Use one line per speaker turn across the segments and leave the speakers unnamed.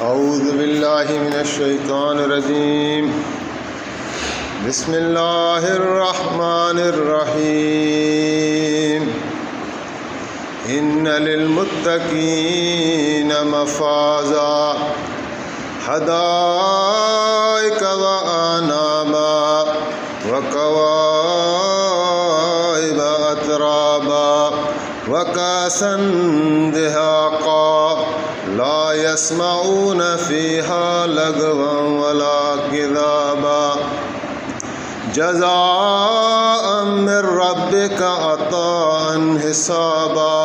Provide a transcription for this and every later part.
اعوذ باللہ من الشیطان الرجیم بسم اللہ الرحمن الرحیم ان للمتقین مفازا حدائق وانابا وکواعب اترابا وکاسا دہاقا لا يسمعون فيها لغوا ولا كذابا جزاء من ربك عطاء حسابا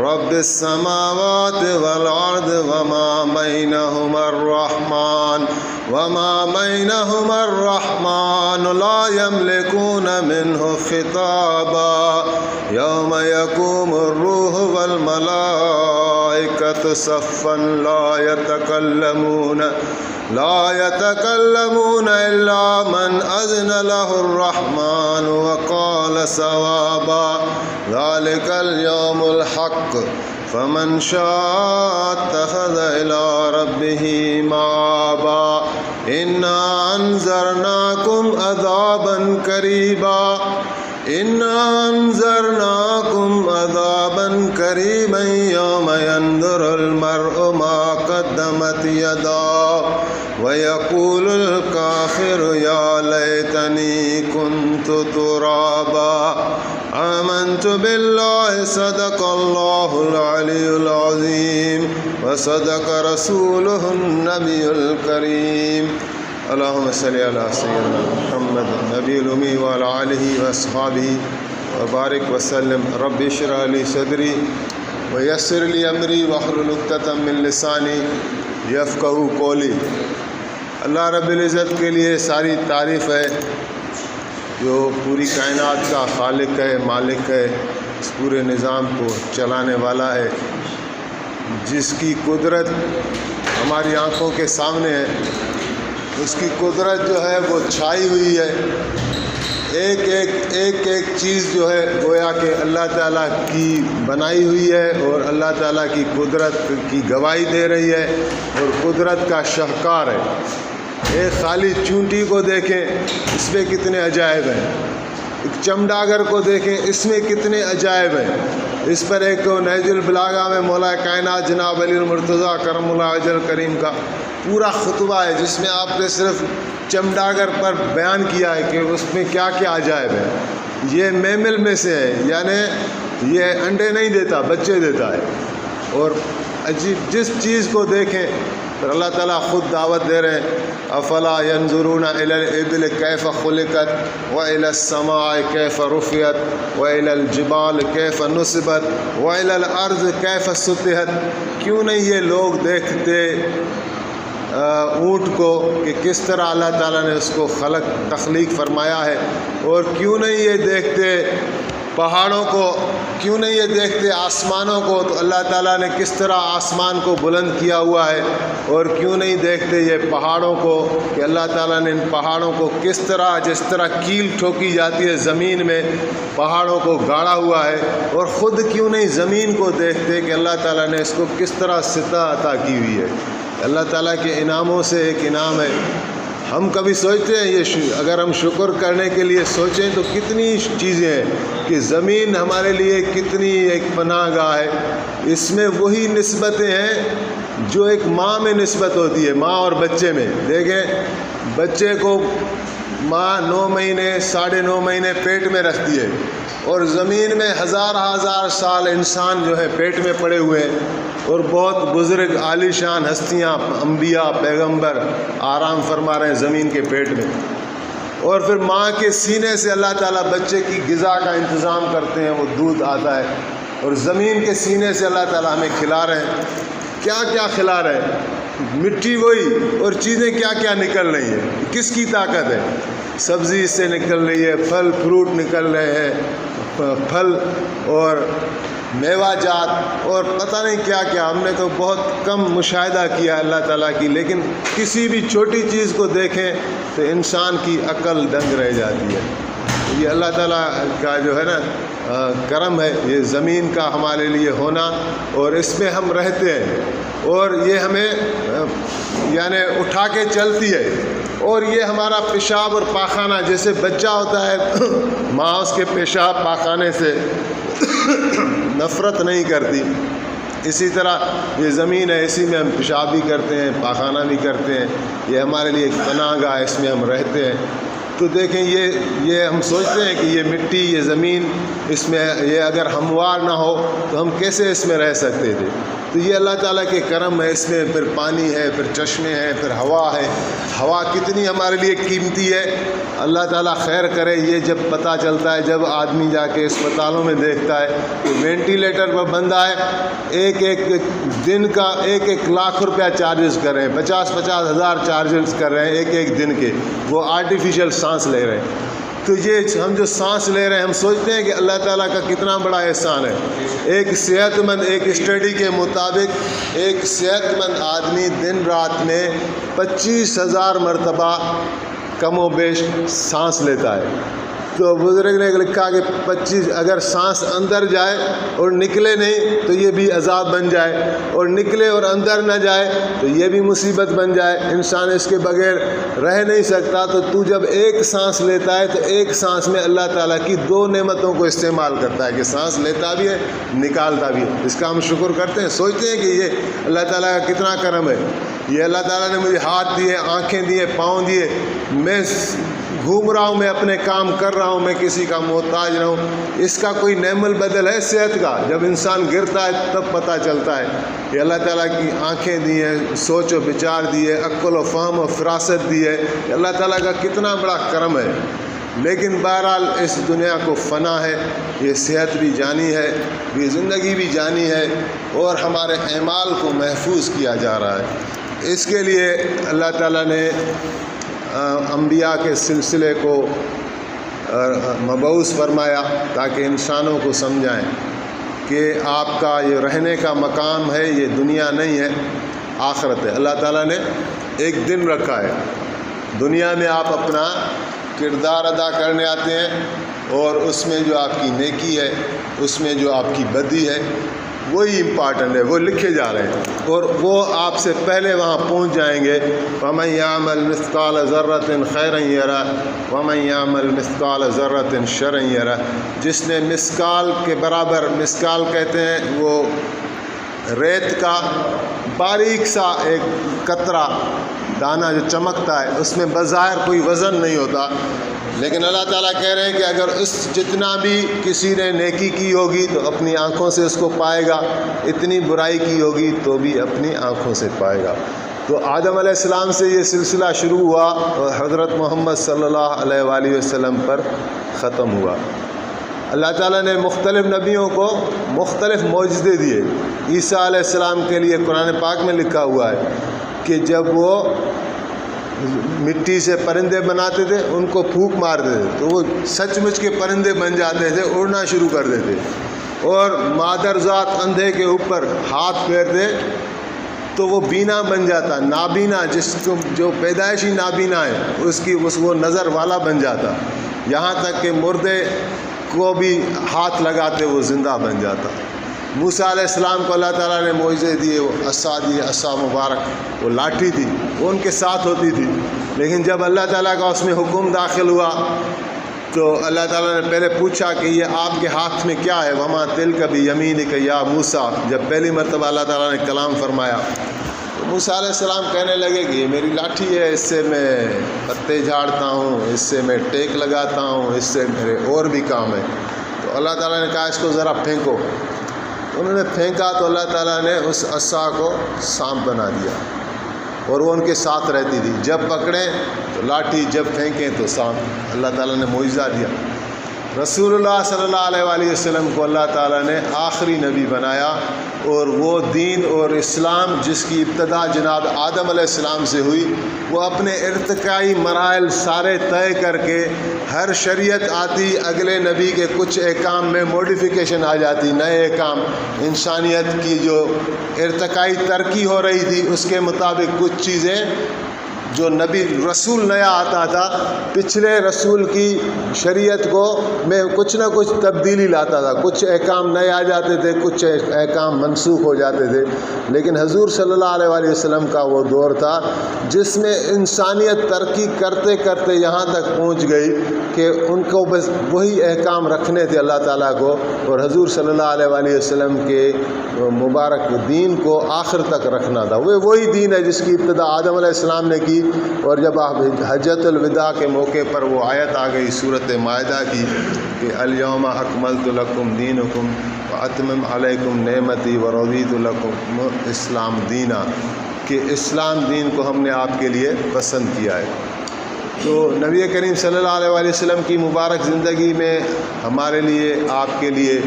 رب السماوات والأرض وما بينهما الرحمن لا يملكون منه خطابا يوم يقوم الروح والملائكة صفا لا يتكلمون إلا من أذن له الرحمن وقال صوابا ذلك اليوم الحق فمن شاء اتخذ إلى ربه مآبا إنا أنذرناكم عذابا قريبا يوم ينظر المرء ما قدمت يداه ويقول الكافر يا ليتني كنت ترابا آمنت بالله صدق الله العلي العظيم وصدق رسوله النبي الكريم اللهم صل على سيدنا محمد النبي الأمي وعلى آله وأصحابه وبارك وسلم رب اشرح لي صدري ويسر لي أمري واحلل عقدة من لساني يفقهوا قولي۔ اللہ رب العزت کے لیے ساری تعریف ہے جو پوری کائنات کا خالق ہے، مالک ہے، اس پورے نظام کو چلانے والا ہے، جس کی قدرت ہماری آنکھوں کے سامنے ہے۔ اس کی قدرت جو ہے وہ چھائی ہوئی ہے، ایک چیز جو ہے گویا کہ اللہ تعالیٰ کی بنائی ہوئی ہے اور اللہ تعالیٰ کی قدرت کی گواہی دے رہی ہے اور قدرت کا شاہکار ہے۔ ایک خالی چونٹی کو دیکھیں، اس میں کتنے عجائب ہیں، ایک چمڈاگر کو دیکھیں، اس میں کتنے عجائب ہیں۔ اس پر ایک نہج البلاغہ میں مولا کائنات جناب علی المرتضیٰ کرم اللہ وجہ الکریم کا پورا خطبہ ہے، جس میں آپ نے صرف چمڈاگر پر بیان کیا ہے کہ اس میں کیا کیا عجائب ہے۔ یہ میمل میں سے ہے، یعنی یہ انڈے نہیں دیتا، بچے دیتا ہے۔ اور عجیب جس چیز کو دیکھیں پھر اللہ تعالیٰ خود دعوت دے رہے ہیں، افلا ينظرون الى الابل كيف خلقت والى السماء كيف رفعت والى الجبال كيف نصبت والى الارض كيف سطحت۔ کیوں نہیں یہ لوگ دیکھتے اونٹ کو کہ کس طرح اللہ تعالیٰ نے اس کو تخلیق فرمایا ہے، اور کیوں نہیں یہ دیکھتے پہاڑوں کو، کیوں نہیں یہ دیکھتے آسمانوں کو، تو اللہ تعالیٰ نے کس طرح آسمان کو بلند کیا ہوا ہے، اور کیوں نہیں دیکھتے یہ پہاڑوں کو کہ اللہ تعالیٰ نے ان پہاڑوں کو کس طرح، جس طرح کیل ٹھوکی جاتی ہے زمین میں، پہاڑوں کو گاڑا ہوا ہے، اور خود کیوں نہیں زمین کو دیکھتے کہ اللہ تعالیٰ نے اس کو کس طرح سطح عطا کی ہوئی ہے۔ اللہ تعالیٰ کے انعاموں سے ایک انعام ہے۔ ہم کبھی سوچتے ہیں اگر ہم شکر کرنے کے لیے سوچیں تو کتنی چیزیں ہیں کہ زمین ہمارے لیے کتنی ایک پناہ گاہ ہے۔ اس میں وہی نسبتیں ہیں جو ایک ماں میں نسبت ہوتی ہے، ماں اور بچے میں۔ دیکھیں بچے کو ماں 9 مہینے 9.5 مہینے پیٹ میں رکھتی ہے، اور زمین میں ہزار سال انسان جو ہے پیٹ میں پڑے ہوئے ہیں، اور بہت بزرگ عالی شان ہستیاں، انبیاء، پیغمبر آرام فرما رہے ہیں زمین کے پیٹ میں۔ اور پھر ماں کے سینے سے اللہ تعالیٰ بچے کی غذا کا انتظام کرتے ہیں، وہ دودھ آتا ہے، اور زمین کے سینے سے اللہ تعالیٰ ہمیں کھلا رہے ہیں۔ کیا کیا کھلا رہے ہیں؟ مٹی وہی، اور چیزیں کیا کیا نکل رہی ہیں، کس کی طاقت ہے؟ سبزی اس سے نکل رہی ہے، پھل فروٹ نکل رہے ہیں، پھل اور میوہ جات اور پتہ نہیں کیا کیا۔ ہم نے تو بہت کم مشاہدہ کیا اللہ تعالیٰ کی، لیکن کسی بھی چھوٹی چیز کو دیکھیں تو انسان کی عقل دنگ رہ جاتی ہے۔ یہ اللہ تعالیٰ کا جو ہے نا کرم ہے، یہ زمین کا ہمارے لیے ہونا، اور اس میں ہم رہتے ہیں، اور یہ ہمیں یعنی اٹھا کے چلتی ہے، اور یہ ہمارا پیشاب اور پاخانہ، جیسے بچہ ہوتا ہے ماں اس کے پیشاب پاخانے سے نفرت نہیں کرتی، اسی طرح یہ زمین ہے، اسی میں ہم پیشاب بھی کرتے ہیں، پاخانہ بھی کرتے ہیں، یہ ہمارے لیے ایک پناہ گاہ ہے، اس میں ہم رہتے ہیں۔ تو دیکھیں یہ ہم سوچتے ہیں کہ یہ مٹی، یہ زمین، اس میں یہ اگر ہموار نہ ہو تو ہم کیسے اس میں رہ سکتے تھے؟ تو یہ اللہ تعالیٰ کے کرم ہے، اس میں پھر پانی ہے، پھر چشمے ہیں، پھر ہوا ہے۔ ہوا کتنی ہمارے لیے قیمتی ہے، اللہ تعالیٰ خیر کرے۔ یہ جب پتہ چلتا ہے، جب آدمی جا کے اسپتالوں میں دیکھتا ہے کہ وینٹیلیٹر پر بندہ ہے، ایک دن کا 1 لاکھ روپیہ چارجز کر رہے ہیں، 50 ہزار چارجز کر رہے ہیں ایک دن کے، وہ آرٹیفیشل سانس لے رہے ہیں۔ تو یہ ہم جو سانس لے رہے ہیں، ہم سوچتے ہیں کہ اللہ تعالیٰ کا کتنا بڑا احسان ہے۔ ایک صحت مند، ایک اسٹڈی کے مطابق ایک صحت مند آدمی دن رات میں 25,000 مرتبہ کم و بیش سانس لیتا ہے۔ تو بزرگ نے لکھا کہ 25 اگر سانس اندر جائے اور نکلے نہیں تو یہ بھی عذاب بن جائے، اور نکلے اور اندر نہ جائے تو یہ بھی مصیبت بن جائے، انسان اس کے بغیر رہ نہیں سکتا۔ تو جب ایک سانس لیتا ہے تو ایک سانس میں اللہ تعالیٰ کی 2 نعمتوں کو استعمال کرتا ہے، کہ سانس لیتا بھی ہے، نکالتا بھی ہے۔ اس کا ہم شکر کرتے ہیں، سوچتے ہیں کہ یہ اللہ تعالیٰ کا کتنا کرم ہے۔ یہ اللہ تعالیٰ نے مجھے ہاتھ دیے، آنکھیں دیے، پاؤں دیے، میں گھوم رہا ہوں، میں اپنے کام کر رہا ہوں، میں کسی کا محتاج نہ ہوں۔ اس کا کوئی نعم البدل ہے صحت کا؟ جب انسان گرتا ہے تب پتہ چلتا ہے کہ اللہ تعالیٰ کی آنکھیں دی ہیں، سوچ و بچار دی ہے، عقل و فہم و فراست دی ہے، اللہ تعالیٰ کا کتنا بڑا کرم ہے۔ لیکن بہرحال اس دنیا کو فنا ہے، یہ صحت بھی جانی ہے، یہ زندگی بھی جانی ہے، اور ہمارے اعمال کو محفوظ کیا جا رہا ہے۔ اس کے لیے اللہ تعالیٰ نے انبیاء کے سلسلے کو مبعوث فرمایا تاکہ انسانوں کو سمجھائیں کہ آپ کا یہ رہنے کا مقام ہے، یہ دنیا نہیں ہے، آخرت ہے۔ اللہ تعالیٰ نے ایک دن رکھا ہے، دنیا میں آپ اپنا کردار ادا کرنے آتے ہیں، اور اس میں جو آپ کی نیکی ہے، اس میں جو آپ کی بدی ہے، وہی امپارٹنٹ ہے، وہ لکھے جا رہے ہیں، اور وہ آپ سے پہلے وہاں پہنچ جائیں گے۔ وَمَن يَعْمَلْ مِثْقَالَ ذَرَّةٍ خَيْرًا يَرَهُ وَمَن يَعْمَلْ مِثْقَالَ ذَرَّةٍ شَرًّا يَرَهُ۔ جس نے مسکال کے برابر، مسکال کہتے ہیں وہ ریت کا باریک سا ایک قطرہ دانہ جو چمکتا ہے، اس میں بظاہر کوئی وزن نہیں ہوتا، لیکن اللہ تعالیٰ کہہ رہے ہیں کہ اگر اس جتنا بھی کسی نے نیکی کی ہوگی تو اپنی آنکھوں سے اس کو پائے گا، اتنی برائی کی ہوگی تو بھی اپنی آنکھوں سے پائے گا۔ تو آدم علیہ السلام سے یہ سلسلہ شروع ہوا اور حضرت محمد صلی اللہ علیہ وآلہ وسلم پر ختم ہوا۔ اللہ تعالیٰ نے مختلف نبیوں کو مختلف معجزے دیے۔ عیسیٰ علیہ السلام کے لیے قرآن پاک میں لکھا ہوا ہے کہ جب وہ مٹی سے پرندے بناتے تھے، ان کو پھونک مارتے تھے تو وہ سچ مچ کے پرندے بن جاتے تھے، اڑنا شروع کر دیتے، اور مادر ذات اندھے کے اوپر ہاتھ پھیرتے تو وہ بینا بن جاتا، نابینا جس کو جو پیدائشی نابینا ہے وہ نظر والا بن جاتا، یہاں تک کہ مردے کو بھی ہاتھ لگاتے وہ زندہ بن جاتا۔ موسیٰ علیہ السلام کو اللہ تعالیٰ نے معجزے دیے، وہ عصا دی، عصا مبارک، وہ لاٹھی تھی، وہ ان کے ساتھ ہوتی تھی، لیکن جب اللہ تعالیٰ کا اس میں حکم داخل ہوا تو اللہ تعالیٰ نے پہلے پوچھا کہ یہ آپ کے ہاتھ میں کیا ہے؟ وما تلک بیمینک یا موسیٰ۔ جب پہلی مرتبہ اللہ تعالیٰ نے کلام فرمایا تو موسیٰ علیہ السلام کہنے لگے کہ یہ میری لاٹھی ہے، اس سے میں پتے جھاڑتا ہوں، اس سے میں ٹیک لگاتا ہوں، اس سے میرے اور بھی کام ہے۔ تو اللہ تعالیٰ نے کہا اس کو ذرا پھینکو۔ انہوں نے پھینکا تو اللہ تعالیٰ نے اس عصا کو سانپ بنا دیا، اور وہ ان کے ساتھ رہتی تھی، جب پکڑیں تو لاٹھی، جب پھینکیں تو سانپ۔ اللہ تعالیٰ نے معجزہ دیا۔ رسول اللہ صلی اللہ علیہ وآلہ وسلم کو اللہ تعالیٰ نے آخری نبی بنایا، اور وہ دین اور اسلام جس کی ابتدا جناب آدم علیہ السلام سے ہوئی، وہ اپنے ارتقائی مراحل سارے طے کر کے ہر شریعت آتی، اگلے نبی کے کچھ احکام میں موڈیفیکیشن آ جاتی، نئے احکام، انسانیت کی جو ارتقائی ترقی ہو رہی تھی اس کے مطابق کچھ چیزیں جو نبی رسول نیا آتا تھا پچھلے رسول کی شریعت کو میں کچھ نہ کچھ تبدیلی لاتا تھا، کچھ احکام نئے آ جاتے تھے، کچھ احکام منسوخ ہو جاتے تھے، لیکن حضور صلی اللہ علیہ وسلم کا وہ دور تھا جس میں انسانیت ترقی کرتے کرتے یہاں تک پہنچ گئی کہ ان کو بس وہی احکام رکھنے تھے اللہ تعالیٰ کو، اور حضور صلی اللہ علیہ وسلم کے مبارک دین کو آخر تک رکھنا تھا۔ وہ وہی دین ہے جس کی ابتدا آدم علیہ السلام نے کی، اور جب آپ حجۃ الوداع کے موقع پر وہ آیت آ گئی سورۃ مائدہ کی کہ الیوم اکملت لکم دینکم واتمم علیکم نعمتی ورضیت لکم اسلام دینا، کہ اسلام دین کو ہم نے آپ کے لیے پسند کیا ہے۔ تو نبی کریم صلی اللہ علیہ وسلم کی مبارک زندگی میں ہمارے لیے، آپ کے لیے،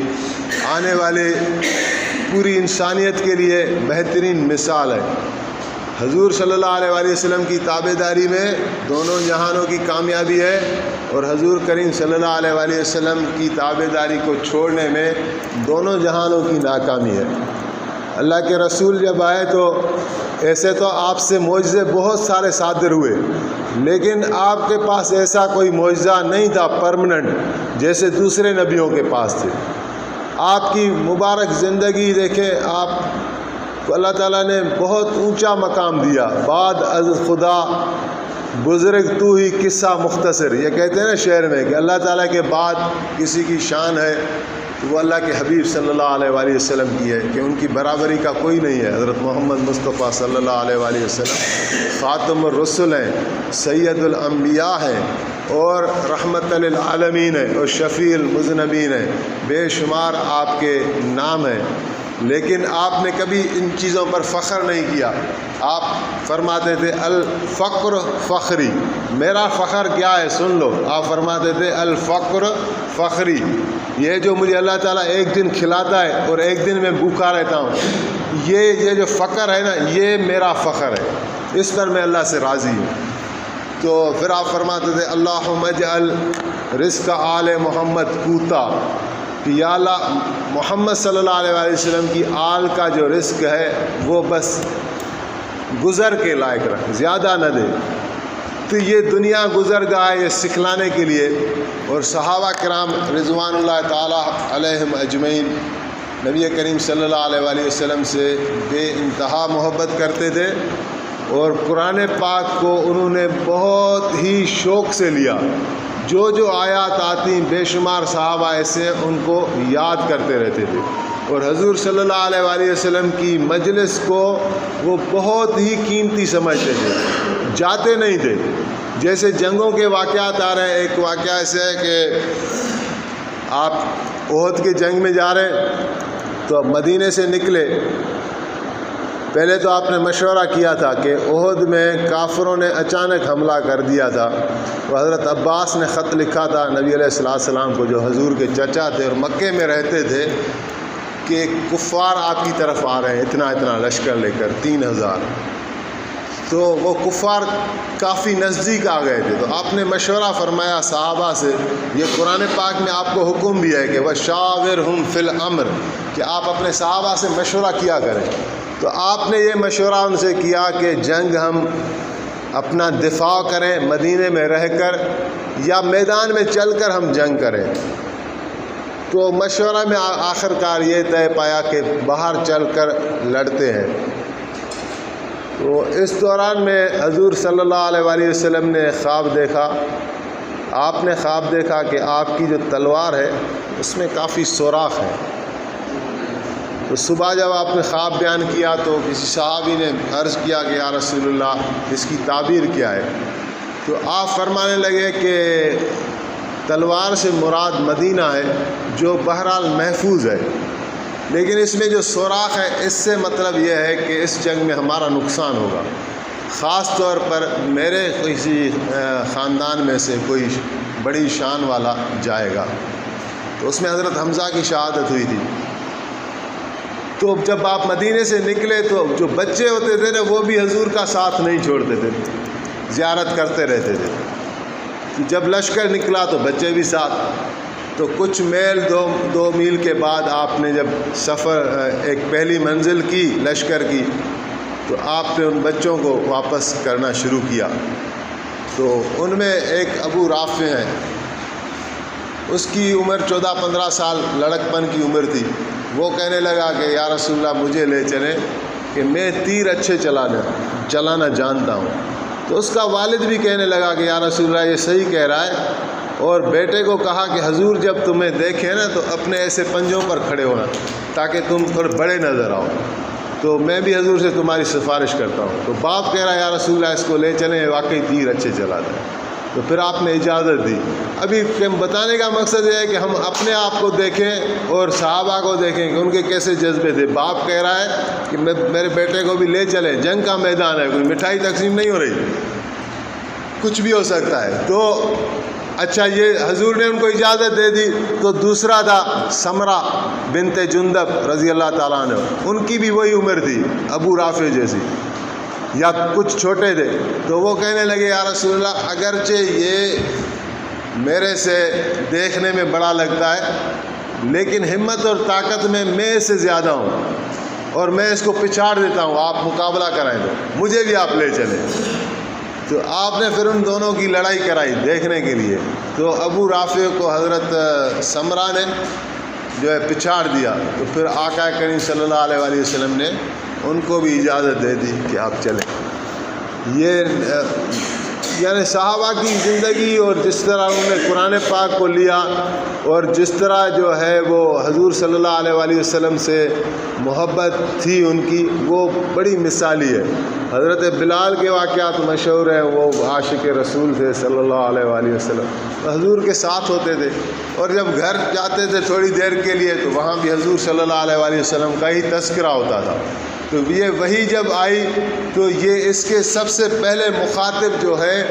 آنے والے پوری انسانیت کے لیے بہترین مثال ہے۔ حضور صلی اللہ علیہ وسلم کی تابع داری میں دونوں جہانوں کی کامیابی ہے، اور حضور کریم صلی اللہ علیہ وسلم کی تابع داری کو چھوڑنے میں دونوں جہانوں کی ناکامی ہے۔ اللہ کے رسول جب آئے تو ایسے تو آپ سے معجزے بہت سارے صادر ہوئے، لیکن آپ کے پاس ایسا کوئی معجزہ نہیں تھا پرماننٹ جیسے دوسرے نبیوں کے پاس تھے۔ آپ کی مبارک زندگی دیکھیں، آپ کو اللہ تعالیٰ نے بہت اونچا مقام دیا۔ بعد از خدا بزرگ تو ہی قصہ مختصر، یہ کہتے ہیں نا شعر میں کہ اللہ تعالیٰ کے بعد کسی کی شان ہے تو وہ اللہ کے حبیب صلی اللہ علیہ وسلم کی ہے، کہ ان کی برابری کا کوئی نہیں ہے۔ حضرت محمد مصطفیٰ صلی اللہ علیہ وسلم خاتم الرسل ہیں، سید الانبیاء ہیں، اور رحمت للعالمین ہیں، اور شفیع المذنبین ہیں، بے شمار آپ کے نام ہیں، لیکن آپ نے کبھی ان چیزوں پر فخر نہیں کیا۔ آپ فرماتے تھے الفقر فخری، میرا فخر کیا ہے سن لو۔ آپ فرماتے تھے الفقر فخری، یہ جو مجھے اللہ تعالیٰ ایک دن کھلاتا ہے اور ایک دن میں بھوکا رہتا ہوں، یہ جو فخر ہے نا، یہ میرا فخر ہے، اس پر میں اللہ سے راضی ہوں۔ تو پھر آپ فرماتے تھے اللہم اجعل رزق آل محمد قوتا، کہ یا اللہ محمد صلی اللہ علیہ وسلم کی آل کا جو رزق ہے وہ بس گزر کے لائق رکھ، زیادہ نہ دے۔ تو یہ دنیا گزر گاہ ہے یہ سکھلانے کے لیے، اور صحابہ کرام رضوان اللہ تعالیٰ علیہم اجمعین نبی کریم صلی اللہ علیہ وسلم سے بے انتہا محبت کرتے تھے، اور قرآن پاک کو انہوں نے بہت ہی شوق سے لیا۔ جو جو آیات آتی بے شمار صحابہ ایسے ان کو یاد کرتے رہتے تھے، اور حضور صلی اللہ علیہ وسلم کی مجلس کو وہ بہت ہی قیمتی سمجھتے تھے، جاتے نہیں تھے۔ جیسے جنگوں کے واقعات آ رہے ہیں، ایک واقعہ ایسے ہے کہ آپ احد کی جنگ میں جا رہے ہیں تو مدینے سے نکلے، پہلے تو آپ نے مشورہ کیا تھا کہ احد میں کافروں نے اچانک حملہ کر دیا تھا، تو حضرت عباس نے خط لکھا تھا نبی علیہ السلام کو جو حضور کے چچا تھے اور مکے میں رہتے تھے، کہ کفار آپ کی طرف آ رہے ہیں اتنا اتنا لشکر لے کر 3000۔ تو وہ کفار کافی نزدیک آ گئے تھے، تو آپ نے مشورہ فرمایا صحابہ سے، یہ قرآن پاک میں آپ کو حکم بھی ہے کہ وَشَاوِرْهُمْ فِي الْأَمْرِ، کہ آپ اپنے صحابہ سے مشورہ کیا کریں۔ تو آپ نے یہ مشورہ ان سے کیا کہ جنگ ہم اپنا دفاع کریں مدینے میں رہ کر، یا میدان میں چل کر ہم جنگ کریں۔ تو مشورہ میں آخر کار یہ طے پایا کہ باہر چل کر لڑتے ہیں۔ تو اس دوران میں حضور صلی اللہ علیہ وسلم نے خواب دیکھا۔ آپ نے خواب دیکھا کہ آپ کی جو تلوار ہے اس میں کافی سوراخ ہیں۔ تو صبح جب آپ نے خواب بیان کیا تو کسی صحابی نے عرض کیا کہ یا رسول اللہ اس کی تعبیر کیا ہے؟ تو آپ فرمانے لگے کہ تلوار سے مراد مدینہ ہے جو بہرحال محفوظ ہے، لیکن اس میں جو سوراخ ہے اس سے مطلب یہ ہے کہ اس جنگ میں ہمارا نقصان ہوگا، خاص طور پر میرے کسی خاندان میں سے کوئی بڑی شان والا جائے گا۔ تو اس میں حضرت حمزہ کی شہادت ہوئی تھی۔ تو جب آپ مدینے سے نکلے تو جو بچے ہوتے تھے نا وہ بھی حضور کا ساتھ نہیں چھوڑتے تھے، زیارت کرتے رہتے تھے۔ جب لشکر نکلا تو بچے بھی ساتھ۔ تو کچھ میل دو میل کے بعد آپ نے جب سفر ایک پہلی منزل کی لشکر کی، تو آپ نے ان بچوں کو واپس کرنا شروع کیا۔ تو ان میں ایک ابو رافع ہیں، اس کی عمر 14-15 سال لڑکپن کی عمر تھی۔ وہ کہنے لگا کہ یا رسول اللہ مجھے لے چلیں کہ میں تیر اچھے چلانا جانتا ہوں۔ تو اس کا والد بھی کہنے لگا کہ یا رسول اللہ یہ صحیح کہہ رہا ہے، اور بیٹے کو کہا کہ حضور جب تمہیں دیکھیں نا تو اپنے ایسے پنجوں پر کھڑے ہونا تاکہ تم تھوڑے بڑے نظر آؤ، تو میں بھی حضور سے تمہاری سفارش کرتا ہوں۔ تو باپ کہہ رہا ہے یا رسول اللہ اس کو لے چلیں، واقعی تیر اچھے چلاتا ہے۔ تو پھر آپ نے اجازت دی۔ ابھی بتانے کا مقصد یہ ہے کہ ہم اپنے آپ کو دیکھیں اور صحابہ کو دیکھیں کہ ان کے کیسے جذبے تھے۔ باپ کہہ رہا ہے کہ میرے بیٹے کو بھی لے چلیں، جنگ کا میدان ہے، کوئی مٹھائی تقسیم نہیں ہو رہی، کچھ بھی ہو سکتا ہے۔ تو اچھا یہ حضور نے ان کو اجازت دے دی۔ تو دوسرا تھا سمرہ بنت جندب رضی اللہ تعالیٰ عنہ، ان کی بھی وہی عمر تھی ابو رافع جیسی، یا کچھ چھوٹے تھے۔ تو وہ کہنے لگے یا رسول اللہ اگرچہ یہ میرے سے دیکھنے میں بڑا لگتا ہے، لیکن ہمت اور طاقت میں اس سے زیادہ ہوں، اور میں اس کو پچھاڑ دیتا ہوں، آپ مقابلہ کرائیں تو مجھے بھی آپ لے چلیں۔ تو آپ نے پھر ان دونوں کی لڑائی کرائی دیکھنے کے لیے۔ تو ابو رافع کو حضرت سمرہ نے جو ہے پچھاڑ دیا۔ تو پھر آقا کریم صلی اللہ علیہ وآلہ وسلم نے ان کو بھی اجازت دے دی کہ آپ چلیں۔ یہ یعنی صحابہ کی زندگی اور جس طرح انہوں نے قرآن پاک کو لیا، اور جس طرح جو ہے وہ حضور صلی اللہ علیہ وآلہ وسلم سے محبت تھی ان کی، وہ بڑی مثالی ہے۔ حضرت بلال کے واقعات مشہور ہیں، وہ عاشق رسول تھے صلی اللہ علیہ وآلہ وسلم، حضور کے ساتھ ہوتے تھے، اور جب گھر جاتے تھے تھوڑی دیر کے لیے تو وہاں بھی حضور صلی اللہ علیہ وآلہ وسلم کا ہی تذکرہ ہوتا تھا۔ تو یہ وحی جب آئی تو یہ اس کے سب سے پہلے مخاطب جو ہے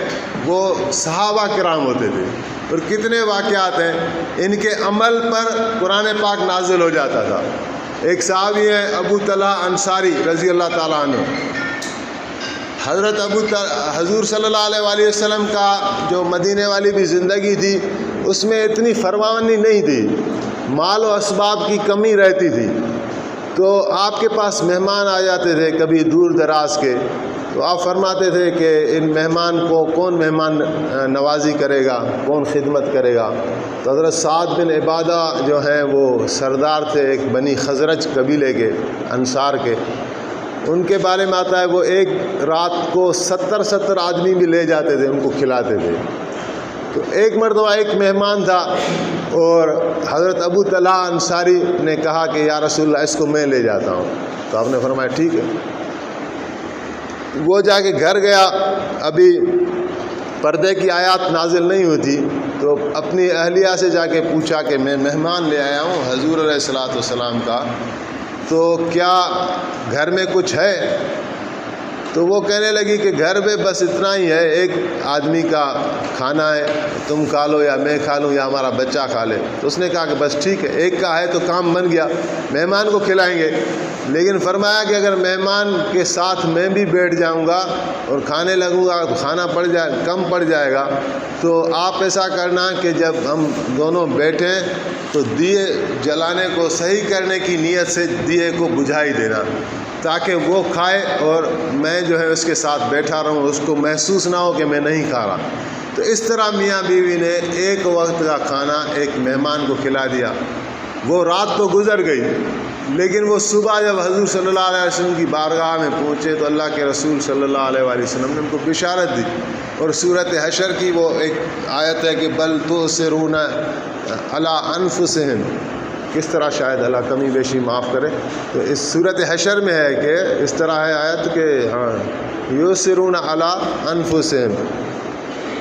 وہ صحابہ کرام ہوتے تھے، اور کتنے واقعات ہیں ان کے عمل پر قرآن پاک نازل ہو جاتا تھا۔ ایک صحابی ہیں ابو طلحہ انصاری رضی اللہ تعالیٰ عنہ۔ حضرت حضور صلی اللہ علیہ وآلہ وسلم کا جو مدینے والی بھی زندگی تھی اس میں اتنی فراوانی نہیں تھی، مال و اسباب کی کمی رہتی تھی۔ تو آپ کے پاس مہمان آ جاتے تھے کبھی دور دراز کے، تو آپ فرماتے تھے کہ ان مہمان کو کون مہمان نوازی کرے گا، کون خدمت کرے گا۔ تو حضرت سعد بن عبادہ جو ہیں وہ سردار تھے ایک بنی خزرج قبیلے کے، انصار کے۔ ان کے بارے میں آتا ہے وہ ایک رات کو 70 آدمی بھی لے جاتے تھے، ان کو کھلاتے تھے۔ تو ایک مرتبہ ایک مہمان تھا، اور حضرت ابو طلحہ انصاری نے کہا کہ یا رسول اللہ اس کو میں لے جاتا ہوں۔ تو آپ نے فرمایا ٹھیک ہے۔ وہ جا کے گھر گیا، ابھی پردے کی آیات نازل نہیں ہوئی تھی، تو اپنی اہلیہ سے جا کے پوچھا کہ میں مہمان لے آیا ہوں حضور علیہ الصلوۃ والسلام کا، تو کیا گھر میں کچھ ہے؟ تو وہ کہنے لگی کہ گھر میں بس اتنا ہی ہے، ایک آدمی کا کھانا ہے، تم کھا لو یا میں کھا لوں یا ہمارا بچہ کھا لے۔ تو اس نے کہا کہ بس ٹھیک ہے، ایک کا ہے تو کام بن گیا، مہمان کو کھلائیں گے۔ لیکن فرمایا کہ اگر مہمان کے ساتھ میں بھی بیٹھ جاؤں گا اور کھانے لگوں گا تو کھانا کم پڑ جائے گا، تو آپ ایسا کرنا کہ جب ہم دونوں بیٹھیں تو دیے جلانے کو صحیح کرنے کی نیت سے دیے کو بجھا ہی دینا، تاکہ وہ کھائے اور میں جو ہے اس کے ساتھ بیٹھا رہوں، اس کو محسوس نہ ہو کہ میں نہیں کھا رہا۔ تو اس طرح میاں بیوی نے ایک وقت کا کھانا ایک مہمان کو کھلا دیا۔ وہ رات تو گزر گئی، لیکن وہ صبح جب حضور صلی اللہ علیہ وسلم کی بارگاہ میں پہنچے تو اللہ کے رسول صلی اللہ علیہ وآلہ وسلم نے ان کو بشارت دی، اور صورت حشر کی وہ ایک آیت ہے کہ بل تؤثرون علی انفسہم، کس طرح شاید اللہ کمی بیشی معاف کرے، تو اس صورت حشر میں ہے کہ اس طرح ہے آیت کہ یؤثرون علی انفسہم،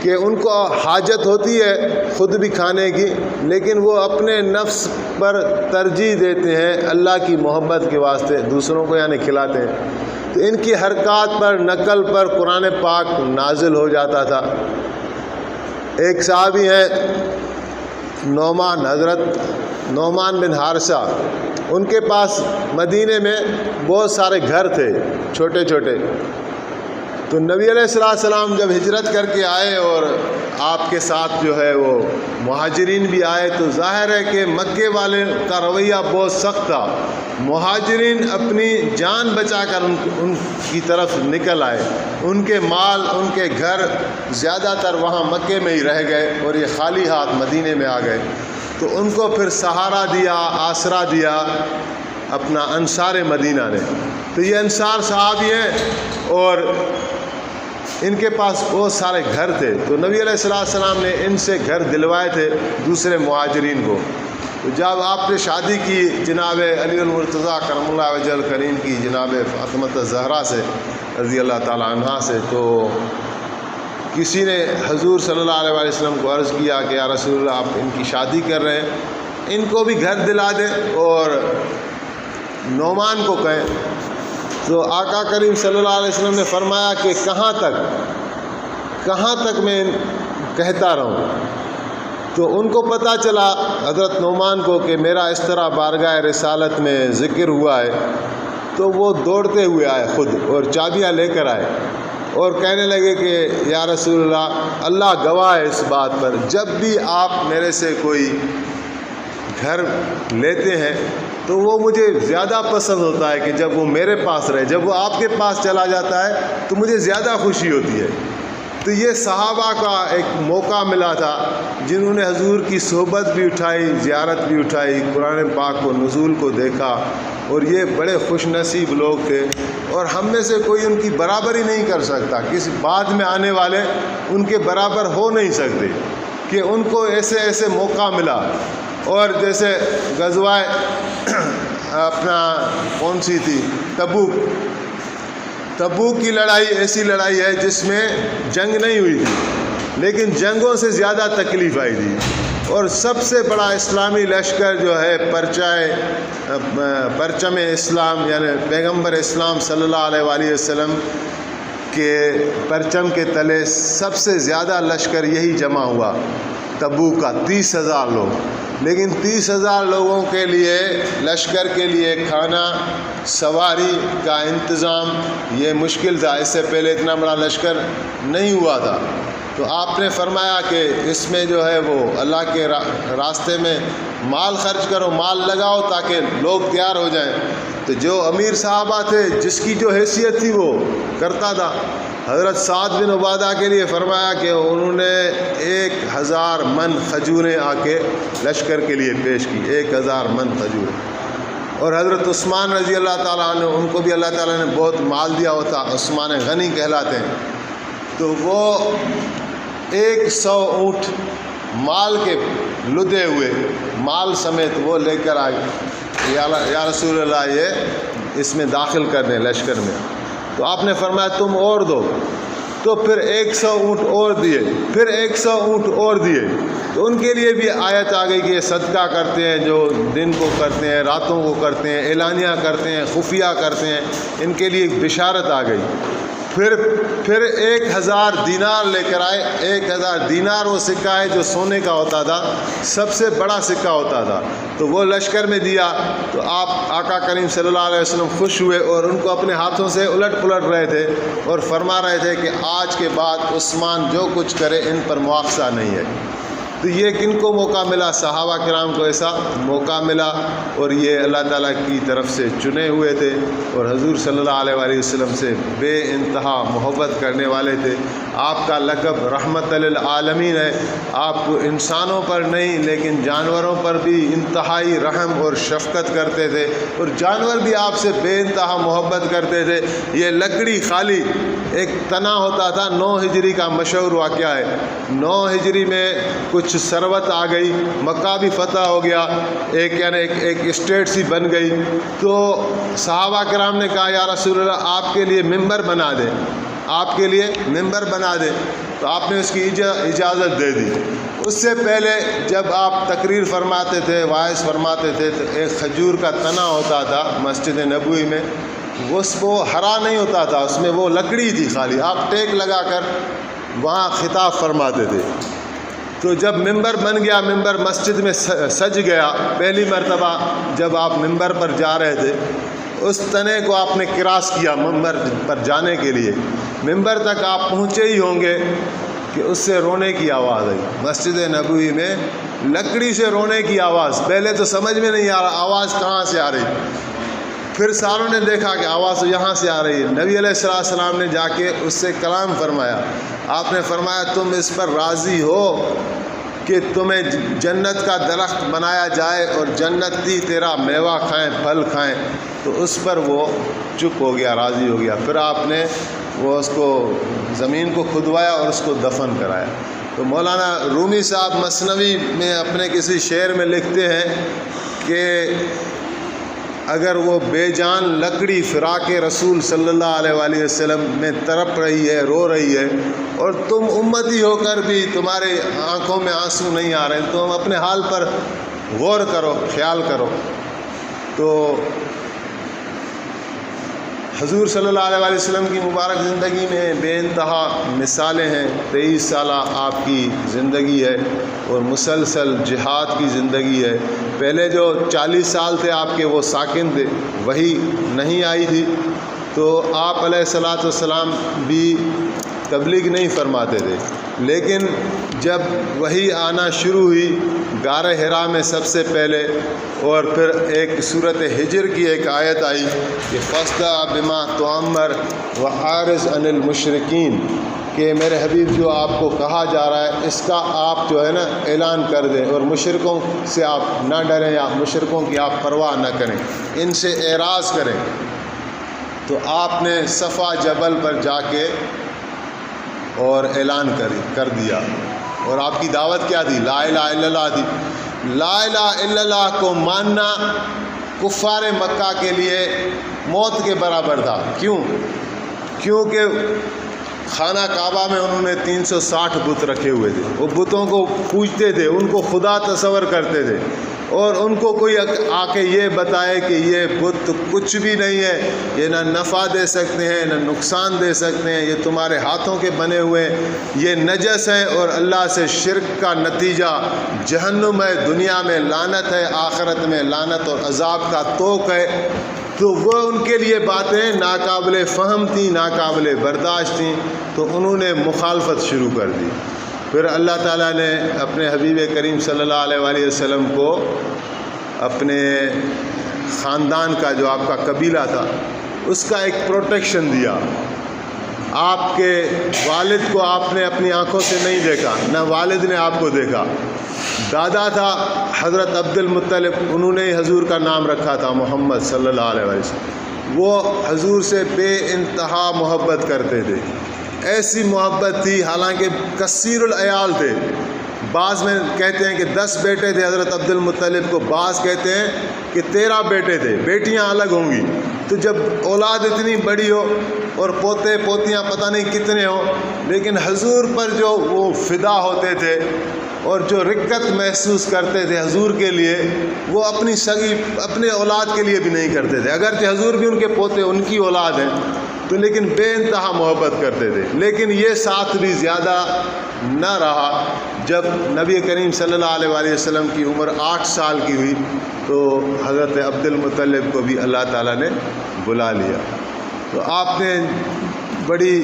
کہ ان کو حاجت ہوتی ہے خود بھی کھانے کی، لیکن وہ اپنے نفس پر ترجیح دیتے ہیں اللہ کی محبت کے واسطے، دوسروں کو یعنی کھلاتے ہیں۔ تو ان کی حرکات پر نقل پر قرآن پاک نازل ہو جاتا تھا۔ ایک صحابی ہیں نعمان، حضرت نعمان بن حارثہ، ان کے پاس مدینے میں بہت سارے گھر تھے چھوٹے چھوٹے، تو نبی علیہ السلام جب ہجرت کر کے آئے اور آپ کے ساتھ جو ہے وہ مہاجرین بھی آئے، تو ظاہر ہے کہ مکے والے کا رویہ بہت سخت تھا۔ مہاجرین اپنی جان بچا کر ان کی طرف نکل آئے، ان کے مال، ان کے گھر زیادہ تر وہاں مکے میں ہی رہ گئے اور یہ خالی ہاتھ مدینے میں آ گئے۔ تو ان کو پھر سہارا دیا، آسرا دیا اپنا انصار مدینہ نے۔ تو یہ انصار صحابی ہیں اور ان کے پاس بہت سارے گھر تھے، تو نبی علیہ السلام نے ان سے گھر دلوائے تھے دوسرے مہاجرین کو۔ تو جب آپ نے شادی کی جناب علی المرتضیٰ کرم اللہ وجہ الکریم کی جناب فاطمہ الزہرا سے رضی اللہ تعالیٰ عنہا سے، تو کسی نے حضور صلی اللہ علیہ وسلم کو عرض کیا کہ یا رسول اللہ آپ ان کی شادی کر رہے ہیں، ان کو بھی گھر دلا دیں اور نعمان کو کہیں۔ تو آقا کریم صلی اللہ علیہ وسلم نے فرمایا کہ کہاں تک میں کہتا رہوں؟ تو ان کو پتہ چلا حضرت نعمان کو کہ میرا اس طرح بارگاہ رسالت میں ذکر ہوا ہے، تو وہ دوڑتے ہوئے آئے خود اور چابیاں لے کر آئے اور کہنے لگے کہ یا رسول اللہ، اللہ گواہ ہے اس بات پر، جب بھی آپ میرے سے کوئی گھر لیتے ہیں تو وہ مجھے زیادہ پسند ہوتا ہے کہ جب وہ میرے پاس رہے، جب وہ آپ کے پاس چلا جاتا ہے تو مجھے زیادہ خوشی ہوتی ہے۔ تو یہ صحابہ کا ایک موقع ملا تھا جنہوں نے حضور کی صحبت بھی اٹھائی، زیارت بھی اٹھائی، قرآن پاک کو نزول کو دیکھا، اور یہ بڑے خوش نصیب لوگ تھے، اور ہم میں سے کوئی ان کی برابری نہیں کر سکتا، کسی بعد میں آنے والے ان کے برابر ہو نہیں سکتے کہ ان کو ایسے موقع ملا۔ اور جیسے غزوہ اپنا کون سی تھی، تبوک کی لڑائی ایسی لڑائی ہے جس میں جنگ نہیں ہوئی تھی، لیکن جنگوں سے زیادہ تکلیف آئی تھی، اور سب سے بڑا اسلامی لشکر جو ہے پرچم اسلام یعنی پیغمبر اسلام صلی اللہ علیہ وآلہ وسلم کے پرچم کے تلے سب سے زیادہ لشکر یہی جمع ہوا تبوک کا، 30,000 لوگ۔ لیکن 30,000 لوگوں کے لیے، لشکر کے لیے کھانا سواری کا انتظام یہ مشکل تھا، اس سے پہلے اتنا بڑا لشکر نہیں ہوا تھا۔ تو آپ نے فرمایا کہ اس میں جو ہے وہ اللہ کے راستے میں مال خرچ کرو، مال لگاؤ تاکہ لوگ تیار ہو جائیں۔ تو جو امیر صحابہ تھے جس کی جو حیثیت تھی وہ کرتا تھا۔ حضرت سعد بن عبادہ کے لیے فرمایا کہ انہوں نے 1,000 من کھجوریں آ کے لشکر کے لیے پیش کی، 1,000 من کھجوریں۔ اور حضرت عثمان رضی اللہ تعالیٰ عنہ، ان کو بھی اللہ تعالیٰ نے بہت مال دیا ہوتا، عثمان غنی کہلاتے ہیں، تو وہ 100 اونٹ مال کے لدے ہوئے مال سمیت وہ لے کر آئے، یا رسول اللہ یہ اس میں داخل کر دیں لشکر میں۔ تو آپ نے فرمایا تم اور دو، تو پھر 100 اونٹ اور دیے، پھر 100 اونٹ اور دیے۔ تو ان کے لیے بھی آیت آ گئی کہ یہ صدقہ کرتے ہیں، جو دن کو کرتے ہیں، راتوں کو کرتے ہیں، اعلانیہ کرتے ہیں، خفیہ کرتے ہیں، ان کے لیے ایک بشارت آ گئی۔ پھر 1,000 دینار لے کر آئے۔ 1,000 دینار وہ سکہ ہے جو سونے کا ہوتا تھا، سب سے بڑا سکہ ہوتا تھا، تو وہ لشکر میں دیا۔ تو آپ آقا کریم صلی اللہ علیہ وسلم خوش ہوئے اور ان کو اپنے ہاتھوں سے الٹ پلٹ رہے تھے اور فرما رہے تھے کہ آج کے بعد عثمان جو کچھ کرے ان پر مواخذہ نہیں ہے۔ تو یہ کن کو موقع ملا؟ صحابہ کرام کو ایسا موقع ملا، اور یہ اللہ تعالیٰ کی طرف سے چنے ہوئے تھے اور حضور صلی اللہ علیہ وآلہ وسلم سے بے انتہا محبت کرنے والے تھے۔ آپ کا لقب رحمت للعالمین ہے، آپ انسانوں پر نہیں لیکن جانوروں پر بھی انتہائی رحم اور شفقت کرتے تھے، اور جانور بھی آپ سے بے انتہا محبت کرتے تھے۔ یہ لکڑی خالی ایک تنا ہوتا تھا، 9 ہجری کا مشہور واقعہ ہے۔ 9 ہجری میں کچھ ثروت آ گئی، مکہ بھی فتح ہو گیا، ایک اسٹیٹ سی بن گئی۔ تو صحابہ کرام نے کہا یا رسول اللہ آپ کے لیے ممبر بنا دیں، آپ کے لیے ممبر بنا دیں۔ تو آپ نے اس کی اجازت دے دی۔ اس سے پہلے جب آپ تقریر فرماتے تھے، واعظ فرماتے تھے، تو ایک کھجور کا تنا ہوتا تھا مسجد نبوی میں، وہ ہرا نہیں ہوتا تھا، اس میں وہ لکڑی تھی خالی، آپ ٹیک لگا کر وہاں خطاب فرماتے تھے۔ تو جب ممبر بن گیا، ممبر مسجد میں سج گیا، پہلی مرتبہ جب آپ ممبر پر جا رہے تھے، اس تنے کو آپ نے کراس کیا ممبر پر جانے کے لیے، منبر تک آپ پہنچے ہی ہوں گے کہ اس سے رونے کی آواز آئی۔ مسجد نبوی میں لکڑی سے رونے کی آواز، پہلے تو سمجھ میں نہیں آ رہا آواز کہاں سے آ رہی، پھر ساروں نے دیکھا کہ آواز تو یہاں سے آ رہی ہے۔ نبی علیہ السلام نے جا کے اس سے کلام فرمایا، آپ نے فرمایا تم اس پر راضی ہو کہ تمہیں جنت کا درخت بنایا جائے اور جنتی تیرا میوہ کھائیں، پھل کھائیں؟ تو اس پر وہ چپ ہو گیا، راضی ہو گیا۔ پھر آپ نے وہ اس کو زمین کو کھدوایا اور اس کو دفن کرایا۔ تو مولانا رومی صاحب مثنوی میں اپنے کسی شعر میں لکھتے ہیں کہ اگر وہ بے جان لکڑی فراق رسول صلی اللہ علیہ وآلہ وسلم میں تڑپ رہی ہے، رو رہی ہے، اور تم امتی ہو کر بھی تمہارے آنکھوں میں آنسو نہیں آ رہے، تم اپنے حال پر غور کرو، خیال کرو۔ تو حضور صلی اللہ علیہ وآلہ وسلم کی مبارک زندگی میں بے انتہا مثالیں ہیں۔ 23 سالہ آپ کی زندگی ہے اور مسلسل جہاد کی زندگی ہے۔ پہلے جو 40 سال تھے آپ کے وہ ساکن تھے، وہی نہیں آئی تھی، تو آپ علیہ الصلاۃ والسلام بھی تبلیغ نہیں فرماتے تھے، لیکن جب وہی آنا شروع ہوئی غار حرا میں سب سے پہلے، اور پھر ایک صورت ہجر کی ایک آیت آئی کہ فَاصْدَعْ بِمَا تُؤَمَّرُ وَأَعْرِضْ عَنِ الْمُشْرِكِينَ، کہ میرے حبیب جو آپ کو کہا جا رہا ہے اس کا آپ جو ہے نا اعلان کر دیں، اور مشرکوں سے آپ نہ ڈریں یا مشرکوں کی آپ پرواہ نہ کریں، ان سے اعراض کریں۔ تو آپ نے صفا جبل پر جا کے اور اعلان کر دیا، اور آپ کی دعوت کیا تھی؟ لا الہ الا اللہ تھی۔ لا الہ الا اللہ کو ماننا کفار مکہ کے لیے موت کے برابر تھا۔ کیونکہ خانہ کعبہ میں انہوں نے 360 بت رکھے ہوئے تھے، وہ بتوں کو پوجتے تھے، ان کو خدا تصور کرتے تھے، اور ان کو کوئی آ کے یہ بتائے کہ یہ بت کچھ بھی نہیں ہے، یہ نہ نفع دے سکتے ہیں نہ نقصان دے سکتے ہیں، یہ تمہارے ہاتھوں کے بنے ہوئے ہیں، یہ نجس ہیں، اور اللہ سے شرک کا نتیجہ جہنم ہے، دنیا میں لعنت ہے، آخرت میں لعنت اور عذاب کا توق ہے۔ تو وہ ان کے لیے باتیں ناقابل فہم تھیں، ناقابل برداشت تھیں، تو انہوں نے مخالفت شروع کر دی۔ پھر اللہ تعالیٰ نے اپنے حبیب کریم صلی اللہ علیہ وآلہ وسلم کو اپنے خاندان کا، جو آپ کا قبیلہ تھا، اس کا ایک پروٹیکشن دیا۔ آپ کے والد کو آپ نے اپنی آنکھوں سے نہیں دیکھا، نہ والد نے آپ کو دیکھا۔ دادا تھا حضرت عبد المطلب، انہوں نے حضور کا نام رکھا تھا محمد صلی اللہ علیہ وسلم۔ وہ حضور سے بے انتہا محبت کرتے تھے، ایسی محبت تھی، حالانکہ کثیر العیال تھے۔ بعض میں کہتے ہیں کہ 10 بیٹے تھے حضرت عبد المطلب کو، بعض کہتے ہیں کہ 13 بیٹے تھے، بیٹیاں الگ ہوں گی۔ تو جب اولاد اتنی بڑی ہو اور پوتے پوتیاں پتہ نہیں کتنے ہوں، لیکن حضور پر جو وہ فدا ہوتے تھے اور جو رقت محسوس کرتے تھے حضور کے لیے، وہ اپنے اولاد کے لیے بھی نہیں کرتے تھے، اگرچہ حضور بھی ان کے پوتے ان کی اولاد ہیں، تو لیکن بے انتہا محبت کرتے تھے۔ لیکن یہ ساتھ بھی زیادہ نہ رہا۔ جب نبی کریم صلی اللہ علیہ وآلہ وسلم کی عمر 8 سال کی ہوئی تو حضرت عبد المطلب کو بھی اللہ تعالیٰ نے بلا لیا۔ تو آپ نے بڑی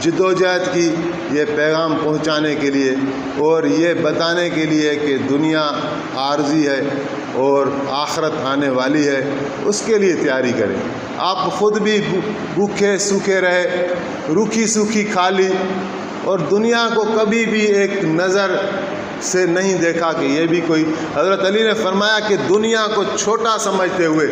جدوجہد کی یہ پیغام پہنچانے کے لیے اور یہ بتانے کے لیے کہ دنیا عارضی ہے اور آخرت آنے والی ہے، اس کے لیے تیاری کریں۔ آپ خود بھی بھوکے سوکھے رہے، روکھی سوکھی کھا لی، اور دنیا کو کبھی بھی ایک نظر سے نہیں دیکھا کہ یہ بھی کوئی۔ حضرت علی نے فرمایا کہ دنیا کو چھوٹا سمجھتے ہوئے،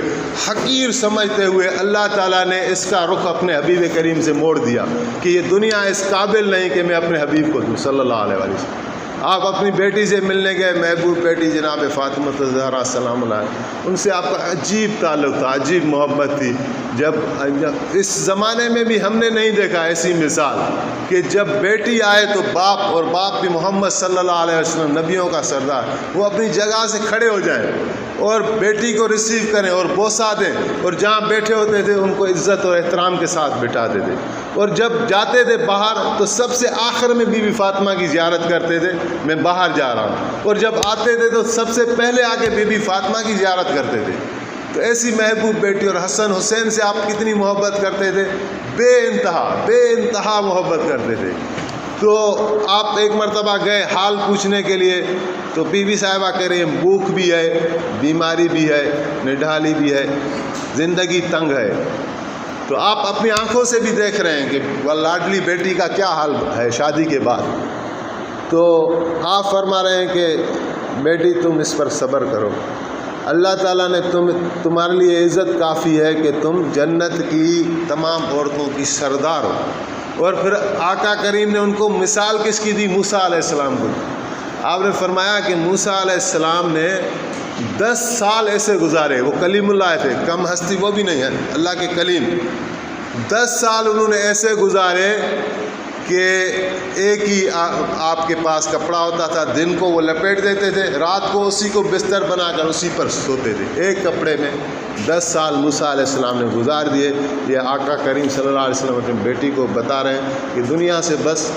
حقیر سمجھتے ہوئے، اللہ تعالیٰ نے اس کا رخ اپنے حبیب کریم سے موڑ دیا کہ یہ دنیا اس قابل نہیں کہ میں اپنے حبیب کو دوں صلی اللہ علیہ وسلم۔ آپ اپنی بیٹی سے ملنے گئے، محبوب بیٹی جناب فاطمہ الزہرا سلام علیہ، ان سے آپ کا عجیب تعلق تھا، عجیب محبت تھی۔ جب اس زمانے میں بھی ہم نے نہیں دیکھا ایسی مثال کہ جب بیٹی آئے تو باپ، اور باپ بھی محمد صلی اللہ علیہ وسلم نبیوں کا سردار، وہ اپنی جگہ سے کھڑے ہو جائیں اور بیٹی کو ریسیو کریں اور بوسہ دیں، اور جہاں بیٹھے ہوتے تھے ان کو عزت اور احترام کے ساتھ بٹھاتے تھے، اور جب جاتے تھے باہر تو سب سے آخر میں بی بی فاطمہ کی زیارت کرتے تھے، میں باہر جا رہا ہوں، اور جب آتے تھے تو سب سے پہلے آ کے بی بی فاطمہ کی زیارت کرتے تھے۔ تو ایسی محبوب بیٹی، اور حسن حسین سے آپ کتنی محبت کرتے تھے، بے انتہا محبت کرتے تھے۔ تو آپ ایک مرتبہ گئے حال پوچھنے کے لیے، تو بی بی صاحبہ کہہ رہی ہیں بھوک بھی ہے، بیماری بھی ہے، نڈھالی بھی ہے، زندگی تنگ ہے۔ تو آپ اپنی آنکھوں سے بھی دیکھ رہے ہیں کہ وہ لاڈلی بیٹی کا کیا حال ہے شادی کے بعد۔ تو آپ فرما رہے ہیں کہ بیٹی تم اس پر صبر کرو، اللہ تعالیٰ نے تمہارے لیے عزت کافی ہے کہ تم جنت کی تمام عورتوں کی سردار ہو۔ اور پھر آقا کریم نے ان کو مثال کس کی دی؟ موسیٰ علیہ السلام کو۔ آپ نے فرمایا کہ موسیٰ علیہ السلام نے 10 سال ایسے گزارے، وہ کلیم اللہ تھے، کم ہستی وہ بھی نہیں ہے، اللہ کے کلیم۔ 10 سال انہوں نے ایسے گزارے کہ ایک ہی آپ کے پاس کپڑا ہوتا تھا، دن کو وہ لپیٹ دیتے تھے، رات کو اسی کو بستر بنا کر اسی پر سوتے تھے، ایک کپڑے میں 10 سال موسیٰ علیہ السلام نے گزار دیے۔ یہ آقا کریم صلی اللہ علیہ وسلم اپنی بیٹی کو بتا رہے ہیں کہ دنیا سے بس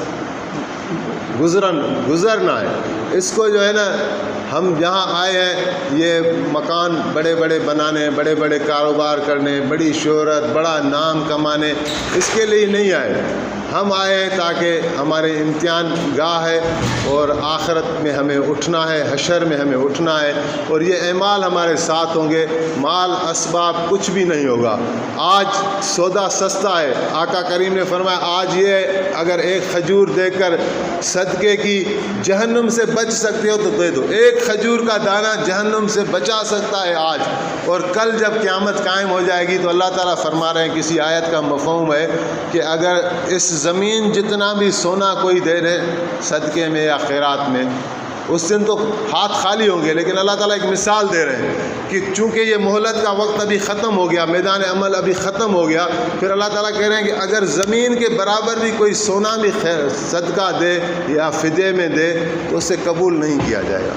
گزرنا ہے، اس کو جو ہے نا، ہم یہاں آئے ہیں یہ مکان بڑے بڑے بنانے، بڑے بڑے کاروبار کرنے، بڑی شہرت، بڑا نام کمانے، اس کے لیے نہیں آئے۔ ہم آئے ہیں تاکہ ہمارے امتحان گاہ ہے، اور آخرت میں ہمیں اٹھنا ہے، حشر میں ہمیں اٹھنا ہے، اور یہ اعمال ہمارے ساتھ ہوں گے، مال اسباب کچھ بھی نہیں ہوگا۔ آج سودا سستا ہے، آقا کریم نے فرمایا آج یہ اگر ایک کھجور دے کر صدقے کی جہنم سے بچ سکتے ہو تو دے دو، ایک کھجور کا دانہ جہنم سے بچا سکتا ہے آج، اور کل جب قیامت قائم ہو جائے گی تو اللہ تعالیٰ فرما رہے ہیں، کسی آیت کا مفہوم ہے کہ اگر اس زمین جتنا بھی سونا کوئی دے دے صدقے میں یا خیرات میں، اس دن تو ہاتھ خالی ہوں گے، لیکن اللہ تعالیٰ ایک مثال دے رہے ہیں کہ چونکہ یہ مہلت کا وقت ابھی ختم ہو گیا، میدان عمل ابھی ختم ہو گیا، پھر اللہ تعالیٰ کہہ رہے ہیں کہ اگر زمین کے برابر بھی کوئی سونا بھی صدقہ دے یا فدیے میں دے تو اسے قبول نہیں کیا جائے گا۔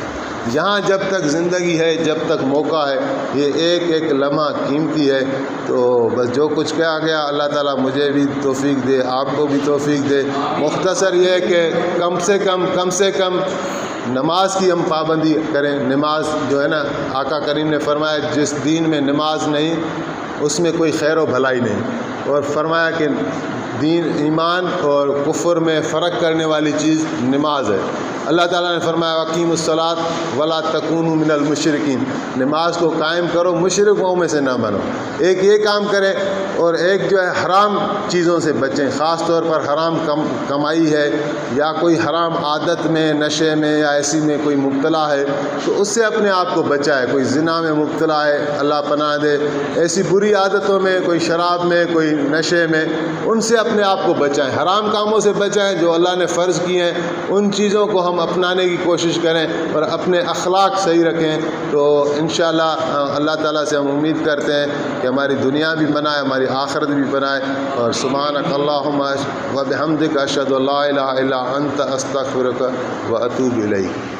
یہاں جب تک زندگی ہے، جب تک موقع ہے، یہ ایک ایک لمحہ قیمتی ہے۔ تو بس جو کچھ کہا گیا اللہ تعالیٰ مجھے بھی توفیق دے، آپ کو بھی توفیق دے۔ مختصر یہ ہے کہ کم سے کم نماز کی ہم پابندی کریں۔ نماز جو ہے نا، آقا کریم نے فرمایا جس دین میں نماز نہیں اس میں کوئی خیر و بھلائی نہیں، اور فرمایا کہ دین، ایمان اور کفر میں فرق کرنے والی چیز نماز ہے۔ اللہ تعالیٰ نے فرمایا وَأَقِیمُوا الصَّلَاةَ وَلَا تَکُونُوا مِنَ الْمُشْرِکِینَ، نماز کو قائم کرو، مشرکوں میں سے نہ بنو۔ ایک یہ کام کریں، اور ایک جو ہے حرام چیزوں سے بچیں، خاص طور پر حرام کمائی ہے یا کوئی حرام عادت میں، نشے میں یا ایسی میں کوئی مبتلا ہے تو اس سے اپنے آپ کو بچائے۔ کوئی زنا میں مبتلا ہے، اللہ پناہ دے، ایسی بری عادتوں میں، کوئی شراب میں، کوئی نشے میں، ان سے اپنے آپ کو بچائیں، حرام کاموں سے بچائیں جو اللہ نے فرض کیے ہیں، ان چیزوں کو ہم اپنانے کی کوشش کریں اور اپنے اخلاق صحیح رکھیں۔ تو انشاءاللہ اللہ تعالیٰ سے ہم امید کرتے ہیں کہ ہماری دنیا بھی بنائے، ہماری آخرت بھی بنائے۔ اور سبحانک اللہم و بحمدک اشہد ان لا الہ الا انت استغفرک و اتوب الیک۔